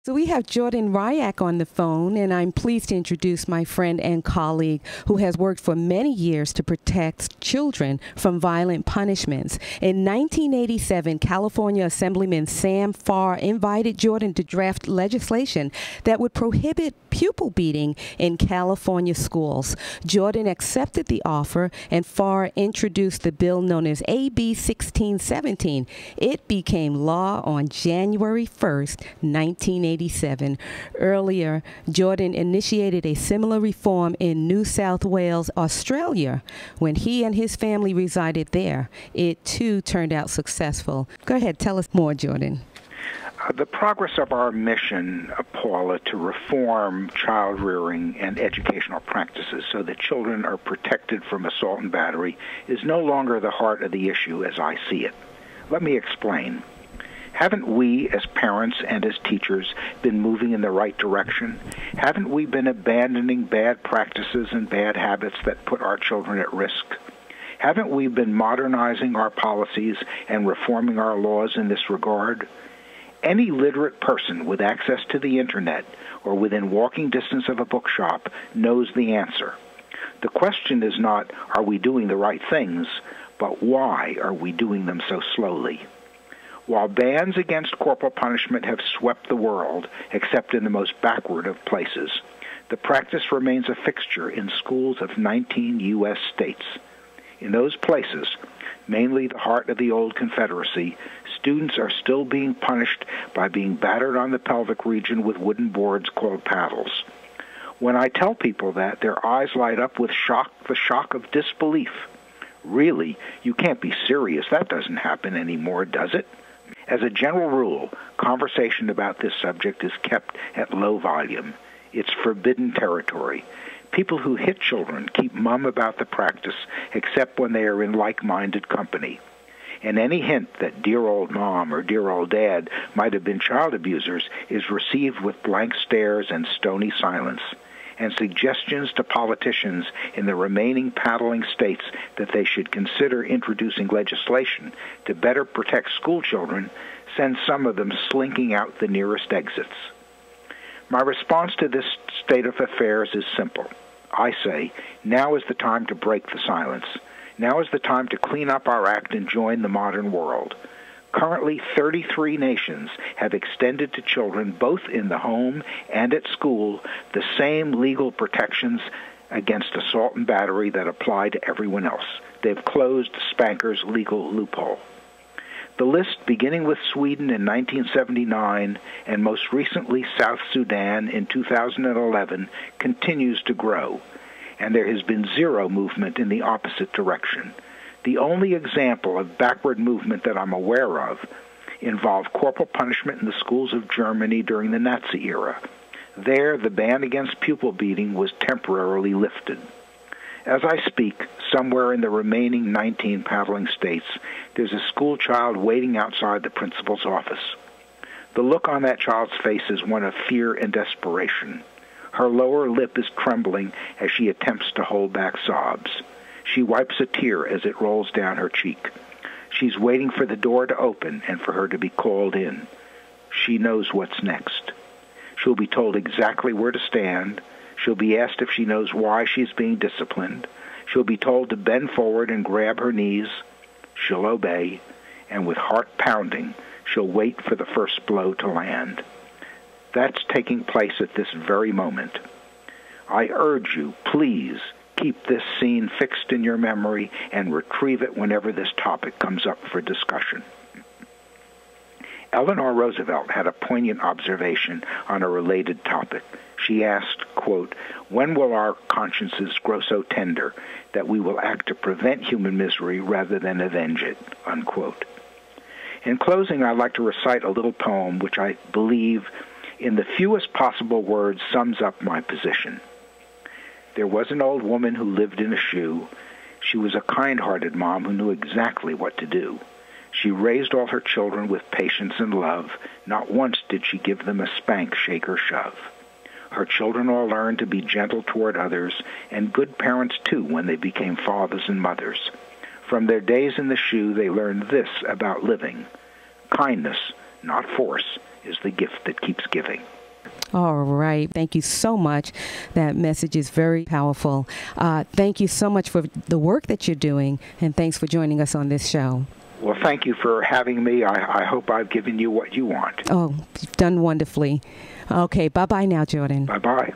So we have Jordan Riak on the phone, and I'm pleased to introduce my friend and colleague who has worked for many years to protect children from violent punishments. In 1987, California Assemblyman Sam Farr invited Jordan to draft legislation that would prohibit pupil beating in California schools. Jordan accepted the offer, and Farr introduced the bill known as AB 1617. It became law on January 1st, 1987. Earlier, Jordan initiated a similar reform in New South Wales, Australia. When he and his family resided there, it too turned out successful. Go ahead, tell us more, Jordan. The progress of our mission, Paula, to reform child rearing and educational practices so that children are protected from assault and battery is no longer the heart of the issue as I see it. Let me explain. Haven't we, as parents and as teachers, been moving in the right direction? Haven't we been abandoning bad practices and bad habits that put our children at risk? Haven't we been modernizing our policies and reforming our laws in this regard? Any literate person with access to the Internet or within walking distance of a bookshop knows the answer. The question is not, are we doing the right things, but why are we doing them so slowly? While bans against corporal punishment have swept the world, except in the most backward of places, the practice remains a fixture in schools of 19 U.S. states. In those places, mainly the heart of the old Confederacy, students are still being punished by being battered on the pelvic region with wooden boards called paddles. When I tell people that, their eyes light up with the shock of disbelief. Really? You can't be serious. That doesn't happen anymore, does it? As a general rule, conversation about this subject is kept at low volume. It's forbidden territory. People who hit children keep mum about the practice, except when they are in like-minded company. And any hint that dear old mom or dear old dad might have been child abusers is received with blank stares and stony silence. And suggestions to politicians in the remaining paddling states that they should consider introducing legislation to better protect school children send some of them slinking out the nearest exits. My response to this state of affairs is simple. I say, now is the time to break the silence. Now is the time to clean up our act and join the modern world. Currently, 33 nations have extended to children, both in the home and at school, the same legal protections against assault and battery that apply to everyone else. They've closed Spanker's legal loophole. The list, beginning with Sweden in 1979 and most recently South Sudan in 2011, continues to grow, and there has been zero movement in the opposite direction. The only example of backward movement that I'm aware of involved corporal punishment in the schools of Germany during the Nazi era. There, the ban against pupil beating was temporarily lifted. As I speak, somewhere in the remaining 19 paddling states, there's a school child waiting outside the principal's office. The look on that child's face is one of fear and desperation. Her lower lip is trembling as she attempts to hold back sobs. She wipes a tear as it rolls down her cheek. She's waiting for the door to open and for her to be called in. She knows what's next. She'll be told exactly where to stand. She'll be asked if she knows why she's being disciplined. She'll be told to bend forward and grab her knees. She'll obey, and with heart pounding, she'll wait for the first blow to land. That's taking place at this very moment. I urge you, please, keep this scene fixed in your memory and retrieve it whenever this topic comes up for discussion. Eleanor Roosevelt had a poignant observation on a related topic. She asked, quote, "When will our consciences grow so tender that we will act to prevent human misery rather than avenge it?" Unquote. In closing, I'd like to recite a little poem which I believe, in the fewest possible words, sums up my position. There was an old woman who lived in a shoe. She was a kind-hearted mom who knew exactly what to do. She raised all her children with patience and love. Not once did she give them a spank, shake, or shove. Her children all learned to be gentle toward others, and good parents too when they became fathers and mothers. From their days in the shoe, they learned this about living: kindness, not force, is the gift that keeps giving. All right. Thank you so much. That message is very powerful. Thank you so much for the work that you're doing, and thanks for joining us on this show. Well, thank you for having me. I hope I've given you what you want. Oh, you've done wonderfully. Okay, bye-bye now, Jordan. Bye-bye.